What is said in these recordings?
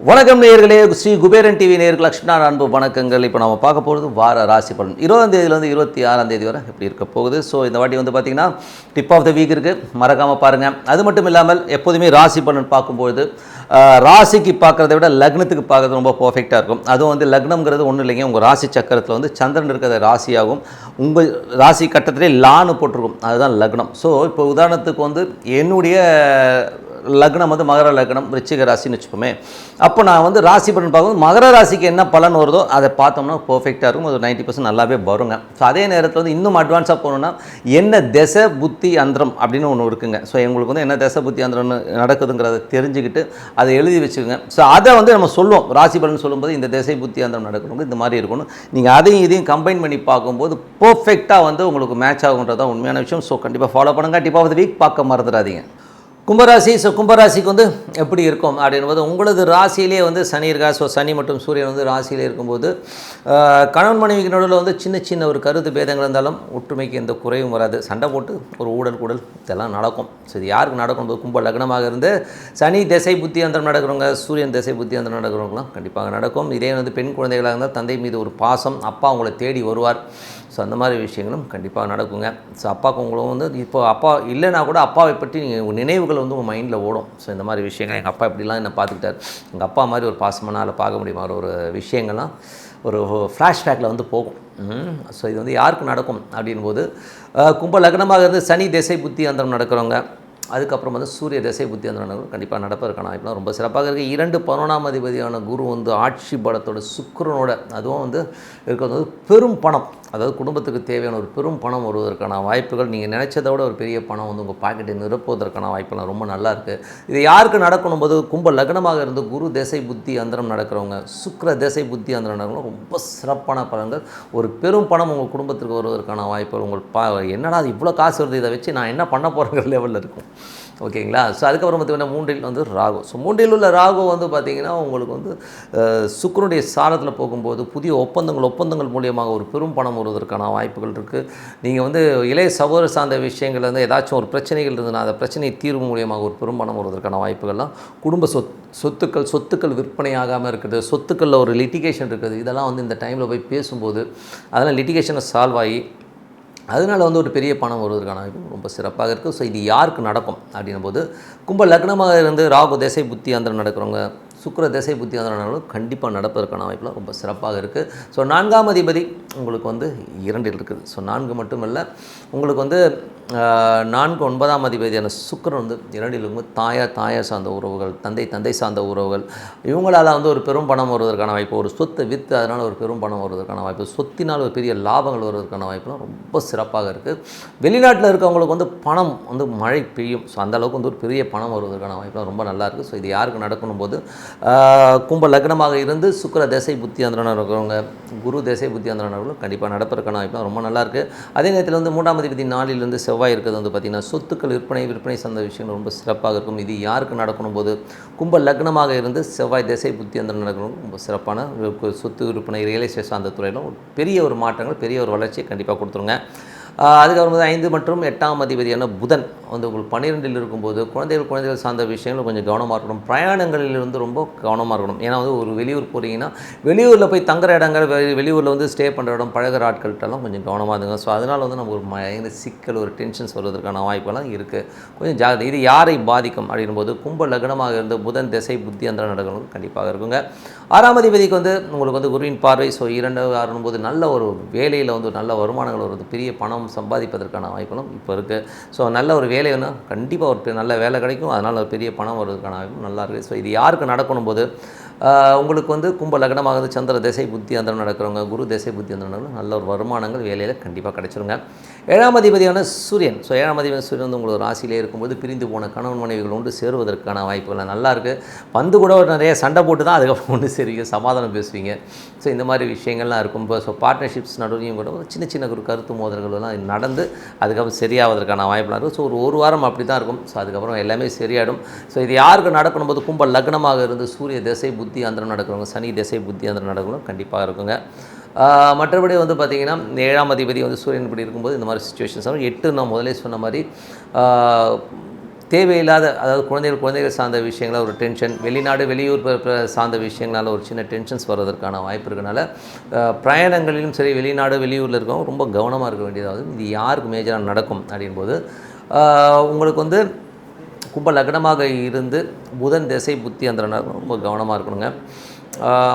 வணக்கம் நேயர்களே, ஸ்ரீ குபேரன் டிவி நேயர்கள் லக்ஷ்மணா அன்பு வணக்கங்கள். இப்போ நம்ம பார்க்க போகிறது வார ராசி பலன் 20ஆம் தேதியிலேருந்து 26ஆம் தேதி வரை எப்படி இருக்க போகுது. ஸோ இந்த வாட்டி வந்து பார்த்திங்கன்னா டிப் ஆஃப் த வீக் இருக்குது, மறக்காமல் பாருங்கள். அது மட்டும் இல்லாமல் எப்போதுமே ராசி பலன் பார்க்கும்போது ராசிக்கு பார்க்குறத விட லக்னத்துக்கு பார்க்குறது ரொம்ப பர்ஃபெக்டாக இருக்கும். அதுவும் வந்து லக்னம்ங்கிறது ஒன்றும் இல்லைங்க, உங்கள் ராசி சக்கரத்தில் வந்து சந்திரன் இருக்கிற ராசியாகும், உங்கள் ராசி கட்டத்திலே லான்னு போட்டிருக்கும், அதுதான் லக்னம். ஸோ இப்போ உதாரணத்துக்கு வந்து என்னுடைய லக்னம் வந்து மகர லக்னம், ரிச்சிக ராசின்னு வச்சுப்போமே. அப்போ நான் வந்து ராசி பலன் பார்க்கும்போது மகர ராசிக்கு என்ன பலன் வருதோ அதை பார்த்தோம்னா பர்ஃபெக்டாக இருக்கும், அது 90% நல்லாவே வருங்க. ஸோ அதே நேரத்தில் வந்து இன்னும் அட்வான்ஸாக போகணுன்னா என்ன தசை புத்தி அந்தரம் அப்படின்னு ஒன்று இருக்குங்க. ஸோ எங்களுக்கு வந்து என்ன தசை புத்தி அந்தரம் நடக்குதுங்கிறத தெரிஞ்சுக்கிட்டு அதை எழுதி வச்சுக்கோங்க. ஸோ அதை வந்து நம்ம சொல்லுவோம், ராசி பலன் சொல்லும்போது இந்த தசை புத்தி அந்தரம் நடக்கணும், இந்த மாதிரி இருக்கணும். நீங்கள் அதையும் இதையும் கம்பைன் பண்ணி பார்க்கும்போது பர்ஃபெக்டாக வந்து உங்களுக்கு மேட்ச் ஆகுன்றதான் உண்மையான விஷயம். ஸோ கண்டிப்பாக ஃபாலோ பண்ணுங்கள். டிப் ஆஃப் த வீக் பார்க்க மறந்துடாதீங்க. கும்பராசி. ஸோ கும்பராசிக்கு வந்து எப்படி இருக்கும் அப்படின்போது, உங்களது ராசியிலே வந்து சனி இருக்கா. ஸோ சனி மற்றும் சூரியன் வந்து ராசியிலே இருக்கும்போது கணவன் மனைவிக்கு நடுவில் வந்து சின்ன சின்ன ஒரு கருத்து பேதங்கள் இருந்தாலும் ஒற்றுமைக்கு எந்த குறையும் வராது. சண்டை போட்டு ஒரு ஊடல் கூடல் இதெல்லாம் நடக்கும். ஸோ இது யாருக்கு நடக்கும்போது கும்ப லக்னமாக இருந்து சனி திசை புத்தி அந்தரம் நடக்கிறவங்க, சூரியன் திசை புத்தி அந்தரம் நடக்கிறவங்களாம் கண்டிப்பாக நடக்கும். இதே வந்து பெண் குழந்தைகளாக இருந்தால் தந்தை மீது ஒரு பாசம், அப்பா அவங்களை தேடி வருவார். ஸோ அந்த மாதிரி விஷயங்களும் கண்டிப்பாக நடக்குங்க. ஸோ அப்பாவுக்கு உங்களும் வந்து இப்போ அப்பா இல்லைனா கூட அப்பாவை பற்றி நீங்கள் நினைவுகள் வந்து உங்கள் மைண்டில் ஓடும். ஸோ இந்த மாதிரி விஷயங்கள், எங்கள் அப்பா இப்படிலாம் என்ன பார்த்துக்கிட்டார், எங்கள் அப்பா மாதிரி ஒரு பாசமானால் பார்க்க முடியுமா ஒரு விஷயங்கள்லாம் ஒரு ஃப்ளாஷ்பேக்கில் வந்து போகும். ஸோ இது வந்து யாருக்கு நடக்கும் அப்படின்போது கும்ப லக்னமாக இருந்து சனி திசை புத்தி அந்தரம் நடக்கிறவங்க, அதுக்கப்புறம் வந்து சூரிய திசை புத்தி அந்த கண்டிப்பாக நடப்பதற்கான வாய்ப்புலாம் ரொம்ப சிறப்பாக இருக்குது. 2 11ஆம் அதிபதியான குரு வந்து ஆட்சி பலத்தோட சுக்கிரனோட அதுவும் வந்து இருக்கிறது வந்து பெரும் பணம், அதாவது குடும்பத்துக்கு தேவையான ஒரு பெரும் பணம் வருவதற்கான வாய்ப்புகள், நீங்கள் நினைச்சதை விட ஒரு பெரிய பணம் வந்து உங்கள் பாக்கெட்டை நிரப்புவதற்கான வாய்ப்புலாம் ரொம்ப நல்லா இருக்குது. இது யாருக்கு நடக்கணும் போது கும்ப லக்னமாக இருந்து குரு திசை புத்தி அந்தரம் நடக்கிறவங்க, சுக்கிர திசை புத்தி அந்தரம் நடக்கிறவங்க ரொம்ப சிறப்பான பலன்கள். ஒரு பெரும் பணம் உங்கள் குடும்பத்திற்கு வருவதற்கான வாய்ப்புகள், உங்கள் என்னடா அது இவ்வளோ காசு வருது, இதை வச்சு நான் என்ன பண்ண போகிறேங்கிற லெவலில் இருக்கும். ஓகேங்களா. ஸோ அதுக்கப்புறம் பார்த்திங்கன்னா 3இல் வந்து ராகு. ஸோ 3இல் உள்ள ராகு வந்து பார்த்திங்கன்னா உங்களுக்கு வந்து சுக்கிரனுடைய சாரத்தில் போகும்போது புதிய ஒப்பந்தங்கள் மூலியமாக ஒரு பெரும் பணம் வருவதற்கான வாய்ப்புகள் இருக்குது. நீங்கள் வந்து இளைய சகோதர சார்ந்த விஷயங்கள் வந்து ஏதாச்சும் ஒரு பிரச்சனைகள் இருந்ததுன்னா அந்த பிரச்சனையை தீர்வு மூலியமாக ஒரு பெரும் பணம் வருவதற்கான வாய்ப்புகள்லாம், குடும்ப சொத்துக்கள் விற்பனையாகாமல் இருக்குது, சொத்துக்களில் ஒரு லிட்டிகேஷன் இருக்குது, இதெல்லாம் வந்து இந்த டைமில் போய் பேசும்போது அதெல்லாம் லிட்டிகேஷனை சால்வ் ஆகி அதனால் வந்து ஒரு பெரிய பணம் வருவதற்கான வாய்ப்பு ரொம்ப சிறப்பாக இருக்குது. ஸோ இது யாருக்கு நடக்கும் அப்படின்னும் போது கும்ப லக்னமாக இருந்து ராகு திசை புத்தி அந்தரம் நடக்கிறவங்க, சுக்கிர திசை புத்தி அந்தரம் கண்டிப்பாக நடப்பதற்கான வாய்ப்புலாம் ரொம்ப சிறப்பாக இருக்குது. ஸோ 4ஆம் அதிபதி உங்களுக்கு வந்து 2இல் இருக்குது. ஸோ 4 மட்டுமல்ல, உங்களுக்கு வந்து 4 9ஆம் அதிபதியான சுக்கிரன் வந்து 2இல் இருக்கும்போது தாயார் சார்ந்த உறவுகள், தந்தை சார்ந்த உறவுகள், இவங்களால் வந்து ஒரு பெரும் பணம் வருவதற்கான வாய்ப்பு, ஒரு சொத்தை விற்று அதனால் ஒரு பெரும் பணம் வருவதற்கான வாய்ப்பு, சொத்தினால் ஒரு பெரிய லாபங்கள் வருவதற்கான வாய்ப்புலாம் ரொம்ப சிறப்பாக இருக்குது. வெளிநாட்டில் இருக்கவங்களுக்கு வந்து பணம் வந்து மழை பெய்யும். ஸோ அந்தளவுக்கு வந்து ஒரு பெரிய பணம் வருவதற்கான வாய்ப்புலாம் ரொம்ப நல்லாயிருக்கு. ஸோ இது யாருக்கு நடக்கணும் போது கும்ப லக்னமாக இருந்து சுக்கிர திசை புத்தி அந்தரம் இருக்கிறவங்க, குரு திசை புத்தி அந்தரம் கண்டிப்பாக நடப்பதற்கான வாய்ப்புலாம் ரொம்ப நல்லாயிருக்கு. அதே நேரத்தில் வந்து 3ஆம் அதிபதி 4இலிருந்து செவ்வாய் இருக்கிறது வந்து பார்த்திங்கன்னா சொத்துக்கள் விற்பனை சார்ந்த விஷயங்கள் ரொம்ப சிறப்பாக இருக்கும். இது யாருக்கு நடக்கணும் போது கும்ப லக்னமாக இருந்து செவ்வாய் திசை புத்தி அந்தரம் நடக்கணும் ரொம்ப சிறப்பான சொத்து விற்பனை ரியல் எஸ்டேட் சார்ந்த துறையில் பெரிய ஒரு மாற்றங்கள், பெரிய ஒரு வளர்ச்சியை கண்டிப்பாக கொடுத்துருங்க. அதுக்கப்புறம் வந்து 5 மற்றும் 8ஆம் அதிபதியான புதன் வந்து உங்களுக்கு 12இல் இருக்கும்போது குழந்தைகள் சார்ந்த விஷயங்கள் கொஞ்சம் கவனமாக இருக்கணும். பிரயாணங்களில் வந்து ரொம்ப கவனமாக இருக்கணும். ஏன்னா வந்து ஒரு வெளியூர் போகிறீங்கன்னா வெளியூரில் போய் தங்குற இடங்கள், வெளியூரில் வந்து ஸ்டே பண்ணுற இடம், பழகிற ஆட்கள்கிட்டலாம் கொஞ்சம் கவனமாக இருந்துங்க. ஸோ அதனால் வந்து நம்ம ஒரு சிக்கல், ஒரு டென்ஷன்ஸ் வருவதற்கான வாய்ப்பெல்லாம் இருக்குது. கொஞ்சம் ஜாகிரதை. இது யாரை பாதிக்கும் அப்படின்போது கும்ப லக்னமாக இருந்து புதன் திசை புத்தி அந்தரம் நடக்கணும் கண்டிப்பாக இருக்குங்க. 6ஆம் அதிபதிக்கு வந்து உங்களுக்கு வந்து குருவின் பார்வை. ஸோ 2 6 நல்ல ஒரு வேலையில் வந்து நல்ல வருமானங்கள் வருது, பெரிய பணம் சம்பாதிப்பதற்கான வாய்ப்புகளும் இப்போ இருக்குது. ஸோ நல்ல ஒரு வேலை வேணும்னா கண்டிப்பாக ஒரு நல்ல வேலை கிடைக்கும், அதனால் ஒரு பெரிய பணம் வருவதற்கான வாய்ப்பும் நல்லா இருக்குது. ஸோ இது யாருக்கு நடக்கணும் போது உங்களுக்கு வந்து கும்ப லக்னமாக சந்திர திசை புத்தி அந்தரம் நடக்கிறவங்க, குரு திசை புத்தி அந்தரம் நல்ல ஒரு வருமானங்கள் வேலையில் கண்டிப்பாக கிடைச்சிருங்க. 7ஆம் அதிபதியான சூரியன். ஸோ 7ஆம் அதிபதியான சூரியன் வந்து உங்களுக்கு ராசியிலே இருக்கும்போது பிரிந்து போன கணவன் மனைவிகள் ஒன்று சேருவதற்கான வாய்ப்புகள் நல்லா இருக்குது. வந்து கூட நிறைய சண்டை போட்டு தான் அதுக்கப்புறம் ஒன்று சேருவீங்க, சமாதானம் பேசுவீங்க. ஸோ இந்த மாதிரி விஷயங்கள்லாம் இருக்கும். இப்போ ஸோ பார்ட்னர்ஷிப்ஸ் நடுவையும் கூட சின்ன ஒரு கருத்து மோதல்கள்லாம் நடந்து அதுக்கப்புறம் சரியாவதற்கான வாய்ப்புலாம் இருக்கும். ஸோ ஒரு வாரம் அப்படி தான் இருக்கும். ஸோ அதுக்கப்புறம் எல்லாமே சரியாயிடும். ஸோ இது யாருக்கு நடக்கணும் போது கும்ப லக்னமாக இருந்து சூரிய திசை புத்தி அந்தரம் நடக்கிறவங்க, சனி திசை புத்தி அந்தரம் நடக்கிறவங்க கண்டிப்பாக இருக்குங்க. மற்றபடி வந்து பார்த்திங்கன்னா 7ஆம் அதிபதி வந்து சூரியன் இப்படி இருக்கும்போது இந்த மாதிரி சுச்சுவேஷன்ஸ் ஆகும். 8 நான் முதலே சொன்ன மாதிரி தேவையில்லாத, அதாவது குழந்தைகள் சார்ந்த விஷயங்கள ஒரு டென்ஷன், வெளிநாடு வெளியூர் சார்ந்த விஷயங்களால் ஒரு சின்ன டென்ஷன்ஸ் வர்றதற்கான வாய்ப்பு இருக்கனால பிரயாணங்களிலும் சரி, வெளிநாடு வெளியூரில் இருக்கவங்க ரொம்ப கவனமாக இருக்க வேண்டியதாவது. இது யாருக்கு மேஜராக நடக்கும் அப்படின்போது உங்களுக்கு வந்து கும்ப லக்னமாக இருந்து புதன் திசை புத்தி அந்த ரொம்ப கவனமாக இருக்கணுங்க.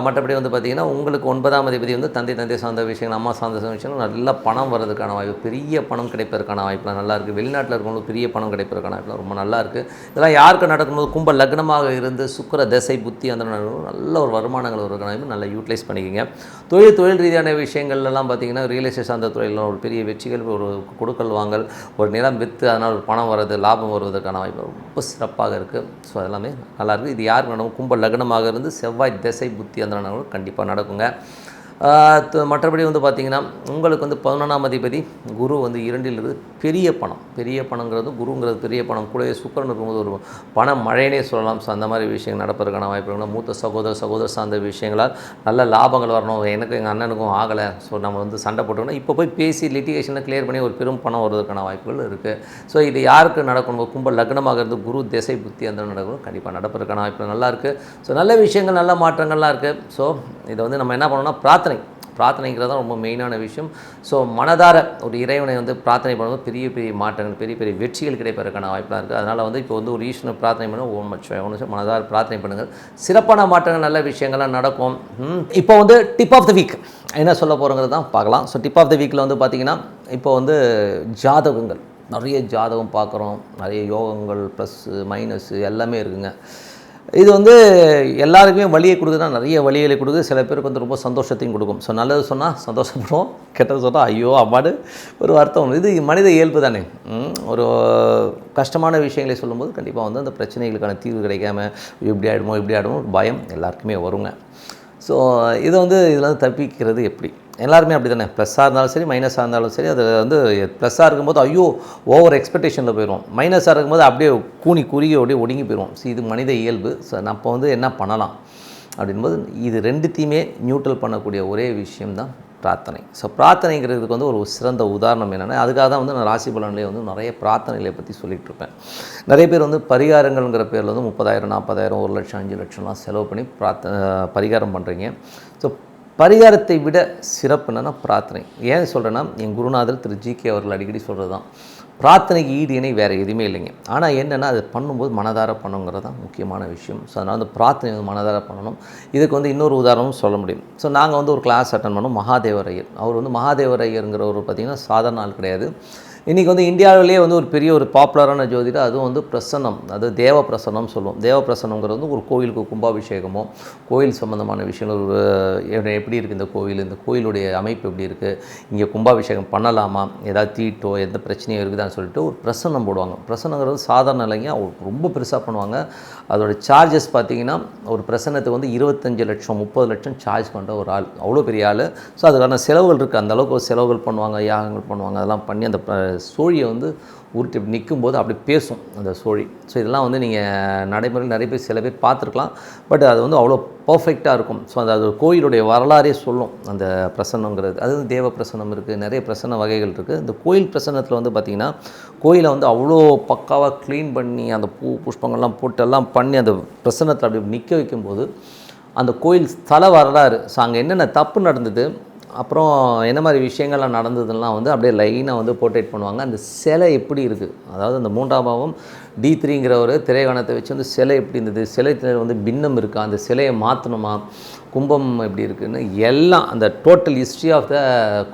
மற்றபடி வந்து பார்த்திங்கன்னா உங்களுக்கு 9ஆம் அதிபதி வந்து தந்தை சார்ந்த விஷயங்கள், அம்மா சார்ந்த விஷயங்கள், நல்ல பணம் வர்றதுக்கான வாய்ப்பு, பெரிய பணம் கிடைப்பதற்கான வாய்ப்புலாம் நல்லா இருக்குது. வெளிநாட்டில் இருக்கவங்களுக்கு பெரிய பணம் கிடைப்பதற்கான வாய்ப்புலாம் ரொம்ப நல்லா இருக்குது. இதெல்லாம் யாருக்கு நடக்கும்போது கும்ப லக்னமாக இருந்து சுக்கிர திசை புத்தி அந்த நல்ல ஒரு வருமானங்கள் வருவதற்கான வாய்ப்பு நல்லா யூட்டிலைஸ் பண்ணிக்கிங்க. தொழில் ரீதியான விஷயங்கள்லாம் பார்த்திங்கன்னா ரியல் எஸ்டேட் சார்ந்த துறையில் ஒரு பெரிய வெற்றிகள், ஒரு கொடுக்கல் வாங்கல், ஒரு நிலம் விற்று அதனால் ஒரு பணம் வர்றது, லாபம் வருவதற்கான வாய்ப்பு ரொம்ப சிறப்பாக இருக்குது. ஸோ அதெல்லாமே நல்லாயிருக்கு. இது யாருக்கு நடக்கும்? கும்ப லக்னமாக இருந்து செவ்வாய் திசை புத்தி அந்த கண்டிப்பாக நடக்குங்க. மற்றபடி வந்து பார்த்திங்கன்னா உங்களுக்கு வந்து 11ஆம் அதிபதி குரு வந்து 2ல் இருக்குது. பெரிய பணங்கிறது, குருங்கிறது பெரிய பணம், கூட சுக்கிரன் இருக்கும்போது ஒரு பண மழைனே சொல்லலாம். ஸோ அந்த மாதிரி விஷயங்கள் நடப்பதற்கான வாய்ப்பு இருக்குன்னா மூத்த சகோதர சார்ந்த விஷயங்களால் நல்ல லாபங்கள் வரணும். எனக்கு எங்கள் அண்ணனுக்கும் ஆகலை, ஸோ நம்ம வந்து சண்டை போட்டோம்னா இப்போ போய் பேசி லிட்டிகேஷனை கிளியர் பண்ணி ஒரு பெரும் பணம் வருவதற்கான வாய்ப்புகள் இருக்குது. ஸோ இது யாருக்கு நடக்கணும்? கும்ப லக்னமாக இருந்து குரு திசை புத்தி அந்த நடக்கணும், கண்டிப்பாக நடப்பதற்கான வாய்ப்பு நல்லாயிருக்கு. ஸோ நல்ல விஷயங்கள், நல்ல மாற்றங்கள்லாம் இருக்குது. ஸோ இதை வந்து நம்ம என்ன பண்ணணும்னா பிரார்த்தனைங்கிறது தான் ரொம்ப மெயினான விஷயம். ஸோ மனதார ஒரு இறைவனை வந்து பிரார்த்தனை பண்ணும்போது பெரிய மாற்றங்கள், பெரிய வெற்றிகள் கிடைப்பதற்கான வாய்ப்பாக இருக்குது. அதனால் வந்து இப்போ வந்து ஒரு ஈஸ்வரனை பிரார்த்தனை பண்ண ஒன்று மனதார பிரார்த்தனை பண்ணுங்கள். சிறப்பான மாற்றங்கள், நல்ல விஷயங்கள்லாம் நடக்கும். இப்போ வந்து டிப் ஆஃப் த வீக் என்ன சொல்ல போகிறோங்கிறது தான் பார்க்கலாம். ஸோ டிப் ஆஃப் த வீக்கில் வந்து பார்த்திங்கன்னா இப்போ வந்து ஜாதகங்கள், நிறைய ஜாதகம் பார்க்குறோம், நிறைய யோகங்கள் ப்ளஸ்ஸு மைனஸு எல்லாமே இருக்குங்க. இது வந்து எல்லாருக்குமே வழியை கொடுக்குதுன்னா நிறைய வழிகளை கொடுக்குது. சில பேருக்கு வந்து ரொம்ப சந்தோஷத்தையும் கொடுக்கும். ஸோ நல்லது சொன்னால் சந்தோஷப்படுவோம், கெட்டது சொன்னால் ஐயோ அம்மாடு ஒரு வருத்தம். இது மனித இயல்பு தானே. ஒரு கஷ்டமான விஷயங்களை சொல்லும்போது கண்டிப்பாக வந்து அந்த பிரச்சனைகளுக்கான தீர்வு கிடைக்காம இப்படி ஆகிடுமோ பயம் எல்லாருக்குமே வருங்க. ஸோ இதை வந்து இதில் வந்து தப்பிக்கிறது எப்படி? எல்லாருமே அப்படி தானே, ப்ளஸ்ஸாக இருந்தாலும் சரி மைனஸாக இருந்தாலும் சரி, அது வந்து ப்ளஸ்ஸாக இருக்கும்போது ஐயோ ஓவர் எக்ஸ்பெக்டேஷனில் போயிடும், மைனஸாக இருக்கும்போது அப்படியே குறுகி அப்படியே ஒடுங்கி போயிடும். ஸோ இது மனித இயல்பு. ஸோ நம்ம வந்து என்ன பண்ணலாம் அப்படின்போது இது ரெண்டுத்தையுமே நியூட்ரல் பண்ணக்கூடிய ஒரே விஷயம்தான் பிரார்த்தனை. ஸோ பிரார்த்தனைங்கிறதுக்கு வந்து ஒரு சிறந்த உதாரணம் என்னென்னா, அதுக்காக தான் வந்து நான் ராசி பலன்லேயே வந்து நிறைய பிரார்த்தனைகளை பற்றி சொல்லிகிட்டு இருப்பேன். நிறைய பேர் வந்து பரிகாரங்கள்ங்கிற பேரில் வந்து 30,000 40,000 1 லட்சம் 5 லட்சம்லாம் செலவு பண்ணி பரிகாரம் பண்ணுறீங்க. ஸோ பரிகாரத்தை விட சிறப்பு என்னென்னா பிரார்த்தனை. ஏன் சொல்கிறேன்னா, என் குருநாதர் திரு ஜி.கே. அவர்கள் அடிக்கடி சொல்கிறது தான், பிரார்த்தனைக்கு ஈடு இணை வேறு எதுவுமே இல்லைங்க. ஆனால் என்னென்னா அது பண்ணும்போது மனதார பண்ணுங்கிறது தான் முக்கியமான விஷயம். ஸோ அதனால் வந்து பிரார்த்தனை வந்து மனதார பண்ணணும். இதுக்கு வந்து இன்னொரு உதாரணமும் சொல்ல முடியும். ஸோ நாங்கள் வந்து ஒரு கிளாஸ் அட்டன் பண்ணோம். மகாதேவர் ஐயர், அவர் வந்து மகாதேவர் ஐயருங்கிறவர் பார்த்திங்கன்னா சாதாரண ஆள் கிடையாது. இன்றைக்கி வந்து இந்தியாவிலேயே வந்து ஒரு பெரிய ஒரு பாப்புலரான ஜோதிடர். அதுவும் வந்து பிரசன்னம், அது தேவ பிரசன்னம் சொல்லுவோம். தேவ பிரசன்னங்கிறது வந்து ஒரு கோயிலுக்கு கும்பாபிஷேகமோ கோயில் சம்மந்தமான விஷயங்கள், ஒரு எப்படி இருக்குது இந்த கோயிலுடைய அமைப்பு எப்படி இருக்குது, இங்கே கும்பாபிஷேகம் பண்ணலாமா, ஏதாவது தீட்டோ எந்த பிரச்சனையும் இருக்குதான்னு சொல்லிட்டு ஒரு பிரசன்னம் போடுவாங்க. பிரசன்னங்கிறது சாதாரண இல்லைங்க, ரொம்ப பெருசாக பண்ணுவாங்க. அதோட சார்ஜஸ் பார்த்திங்கன்னா ஒரு பிரசன்னத்துக்கு வந்து 25 லட்சம் 30 லட்சம் சார்ஜ் பண்ணுற ஒரு ஆள், அவ்வளோ பெரிய ஆள். ஸோ அதுக்கான செலவுகள் இருக்குது, அந்தளவுக்கு செலவுகள் பண்ணுவாங்க, யாகங்கள் பண்ணுவாங்க. அதெல்லாம் பண்ணி அந்த சோழியை வந்து உருட்டி நிற்கும்போது அப்படி பேசும் அந்த சோழி. ஸோ இதெல்லாம் வந்து நீங்கள் நடைமுறையில் நிறைய பேர் சில பேர் பார்த்துருக்கலாம். பட் அது வந்து அவ்வளோ பர்ஃபெக்டாக இருக்கும். ஸோ அது கோயிலுடைய வரலாறே சொல்லும் அந்த பிரசன்னங்கிறது. அது தேவ பிரசன்னம் இருக்குது, நிறைய பிரசன்ன வகைகள் இருக்குது. இந்த கோயில் பிரசன்னத்தில் வந்து பார்த்திங்கன்னா கோயிலை வந்து அவ்வளோ பக்காவாக க்ளீன் பண்ணி அந்த புஷ்பங்கள்லாம் போட்டு எல்லாம் பண்ணி அந்த பிரசன்னத்தில் அப்படி நிற்க வைக்கும்போது அந்த கோயில் ஸ்தல வரலாறு, ஸோ அங்கே என்னென்ன தப்பு நடந்தது, அப்புறம் என்ன மாதிரி விஷயங்கள்லாம் நடந்ததுலாம் வந்து அப்படியே லைனாக வந்து போர்ட்ரேட் பண்ணுவாங்க. அந்த சிலை எப்படி இருக்குது, அதாவது அந்த 3ஆம் பாவம் D3ங்கிற ஒரு திரைக்கணத்தை வச்சு வந்து சிலை எப்படி இருந்தது, சிலை வந்து பின்னம் இருக்கா, அந்த சிலையை மாற்றணுமா, கும்பம் எப்படி இருக்குதுன்னு எல்லாம் அந்த டோட்டல் ஹிஸ்ட்ரி ஆஃப் த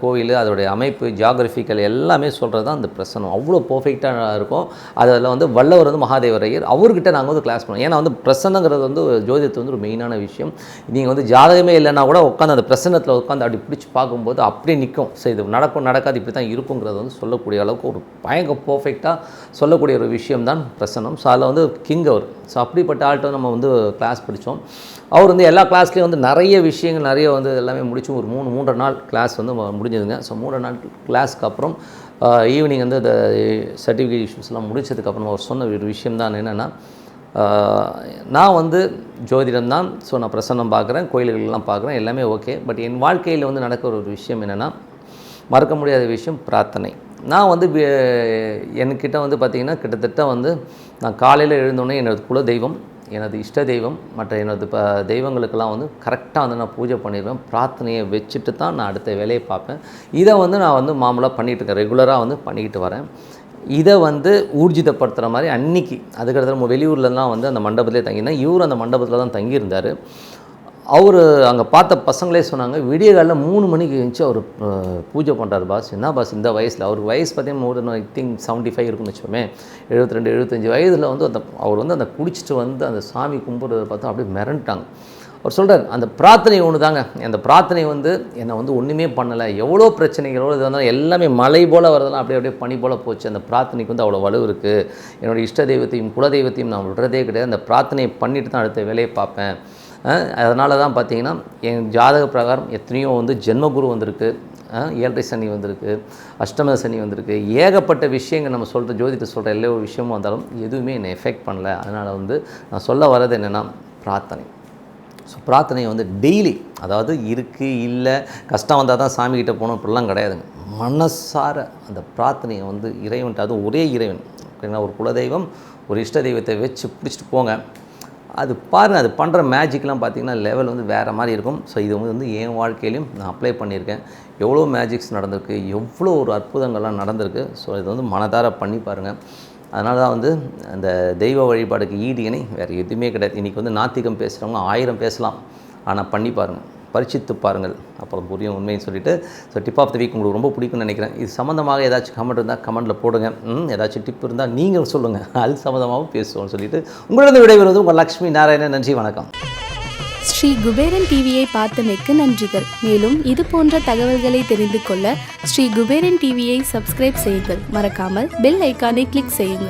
கோவில், அதோடைய அமைப்பு, ஜியாகிரபிக்கல் எல்லாமே சொல்கிறது தான் அந்த பிரசன்னம். அவ்வளோ பர்ஃபெக்டாக இருக்கும். அதில் வந்து வல்லவர் வந்து மகாதேவர் ஐயர், அவர்கிட்ட நாங்கள் வந்து கிளாஸ் பண்ணுவோம். ஏன்னா வந்து பிரசன்னங்கிறது வந்து ஜோதிடத்து வந்து ஒரு மெயினான விஷயம். நீங்கள் வந்து ஜாதகமே இல்லைன்னா கூட உட்காந்து அந்த பிரசன்னத்தில் உட்காந்து அப்படி பிடிச்சி பார்க்கும்போது அப்படியே நிற்கும். ஸோ இது நடக்கும் நடக்காது இப்படி தான் இருக்குங்கிறது வந்து சொல்லக்கூடிய அளவுக்கு ஒரு பயங்கர பர்ஃபெக்டாக சொல்லக்கூடிய ஒரு விஷயம் தான் பிரசன்னம். ஸோ அதில் வந்து கிங் அவர். ஸோ அப்படிப்பட்ட ஆள்கிட்ட நம்ம வந்து கிளாஸ் படித்தோம். அவர் வந்து எல்லா கிளாஸ்லேயும் வந்து நிறைய விஷயங்கள் நிறைய வந்து எல்லாமே முடிச்சு ஒரு 3.5 நாள் கிளாஸ் வந்து முடிஞ்சதுங்க. ஸோ 3 நாள் கிளாஸ்க்கு அப்புறம் ஈவினிங் வந்து இந்த சர்டிஃபிகேட் இஷ்யூஸ்லாம் முடிச்சதுக்கப்புறம் அவர் சொன்ன ஒரு விஷயம் தான் என்னென்னா, நான் வந்து ஜோதிடம் தான். ஸோ நான் பிரசன்னம் பார்க்குறேன், கோயில்கள்லாம் பார்க்குறேன், எல்லாமே ஓகே. பட் என் வாழ்க்கையில் வந்து நடக்கிற ஒரு விஷயம் என்னென்னா, மறக்க முடியாத விஷயம் பிரார்த்தனை. நான் வந்து என்கிட்ட வந்து பார்த்திங்கன்னா கிட்டத்தட்ட வந்து நான் காலையில் எழுந்தோடனே எனது குல தெய்வம், எனது இஷ்ட தெய்வம், மற்ற எனது தெய்வங்களுக்கெல்லாம் வந்து கரெக்டாக வந்து நான் பூஜை பண்ணிடுவேன். பிரார்த்தனையை வச்சுட்டு தான் நான் அடுத்த வேலையை பார்ப்பேன். இதை வந்து நான் வந்து மாமூலாக பண்ணிகிட்ருக்கேன், ரெகுலராக வந்து பண்ணிக்கிட்டு வரேன். இதை வந்து ஊர்ஜிதப்படுத்துகிற மாதிரி அன்றைக்கி அதுக்கடுத்து நம்ம வெளியூர்லலாம் வந்து அந்த மண்டபத்திலே தங்கியிருந்தேன். இவர் அந்த மண்டபத்தில் தான் தங்கியிருந்தார். அவர் அங்கே பார்த்த பசங்களே சொன்னாங்க, விடிய காலையில் 3 மணிக்கு எழுந்துச்சு அவர் பூஜை பண்ணுறாரு பாஸ். என்ன பாஸ் இந்த வயசில், அவருக்கு வயசு பார்த்தீங்கன்னா மோர் தென் ஐ திங்க் 75 இருக்குன்னு வச்சுக்கோமே, 72-75 வயதில் வந்து அவர் வந்து அந்த குடிச்சிட்டு வந்து அந்த சாமி கும்பிட்றத பார்த்தா அப்படியே மிரண்டாங்க. அவர் சொல்கிறார், அந்த பிரார்த்தனை ஒன்று தாங்க, அந்த பிரார்த்தனை வந்து என்னை வந்து ஒன்றுமே பண்ணலை, எவ்வளோ பிரச்சனைகளோடு இது வந்தால் எல்லாமே மழை போல் வரதெல்லாம் அப்படியே பனி போல் போச்சு. அந்த பிரார்த்தனைக்கு வந்து அவ்வளோ வலு இருக்குது. என்னோடய இஷ்ட தெய்வத்தையும் குலதெய்வத்தையும் நான் விடுறதே கிடையாது. அந்த பிரார்த்தனையை பண்ணிட்டு தான் அடுத்த வேலையை பார்ப்பேன். அதனால தான் பார்த்தீங்கன்னா என் ஜாதக பிரகாரம் எத்தனையோ வந்து ஜென்மகுரு வந்திருக்கு, 7.5 சனி வந்திருக்கு, அஷ்டம சனி வந்திருக்கு, ஏகப்பட்ட விஷயங்கள் நம்ம சொல்கிற ஜோதிடத்தை சொல்கிற எல்லா விஷயமும் வந்தாலும் எதுவுமே என்னை எஃபெக்ட் பண்ணல. அதனால் வந்து நான் சொல்ல வர்றது என்னென்னா பிரார்த்தனை. ஸோ பிரார்த்தனையை வந்து டெய்லி, அதாவது இருக்குது இல்லை கஷ்டம் வந்தால் தான் சாமிக்கிட்ட போகணும் அப்படிலாம் கிடையாதுங்க. மனசார அந்த பிரார்த்தனையை வந்து இறைவன்ட்டு, அதுவும் ஒரே இறைவன் அப்படின்னா ஒரு குலதெய்வம் ஒரு இஷ்ட தெய்வத்தை வச்சு பிடிச்சிட்டு போங்க. அது பாருங்கள், அது பண்ணுற மேஜிக்லாம் பார்த்திங்கன்னா லெவல் வந்து வேறு மாதிரி இருக்கும். ஸோ இது வந்து என் வாழ்க்கையிலையும் நான் அப்ளை பண்ணியிருக்கேன். எவ்வளோ மேஜிக்ஸ் நடந்திருக்கு, எவ்வளோ ஒரு அற்புதங்கள்லாம் நடந்திருக்கு. ஸோ இது வந்து மனதார பண்ணி பாருங்கள். அதனால தான் வந்து அந்த தெய்வ வழிபாடுக்கு ஈடு இணை வேறு எதுவுமே கிடையாது. இன்றைக்கி வந்து நாத்திகம் பேசுகிறவங்க 1000 பேசலாம், ஆனால் பண்ணி பாருங்கள், பரிசித்து பாருங்கள், அப்புறம் புரியும் உண்மைன்னு சொல்லிட்டு. So tip of the week உங்களுக்கு ரொம்ப பிடிக்கும்னு நினைக்கிறேன். இது சம்மந்தமாக ஏதாச்சும் கமெண்ட் இருந்தால் கமெண்ட்டில் போடுங்க. ஏதாச்சும் டிப் இருந்தால் நீங்கள் சொல்லுங்கள், அது சம்மந்தமாகவும் பேசுவோம்னு சொல்லிட்டு உங்களிடம் விடைபெறுவது உங்கள் லக்ஷ்மி நாராயணன். நன்றி, வணக்கம். ஸ்ரீ குபேரன் டிவியை பார்த்தமைக்கு நன்றிகள். மேலும் இது போன்ற தகவல்களை தெரிந்து கொள்ள ஸ்ரீ குபேரன் டிவியை சப்ஸ்கிரைப் செய்யுங்கள். மறக்காமல் பெல் ஐக்கானை கிளிக் செய்யுங்கள்.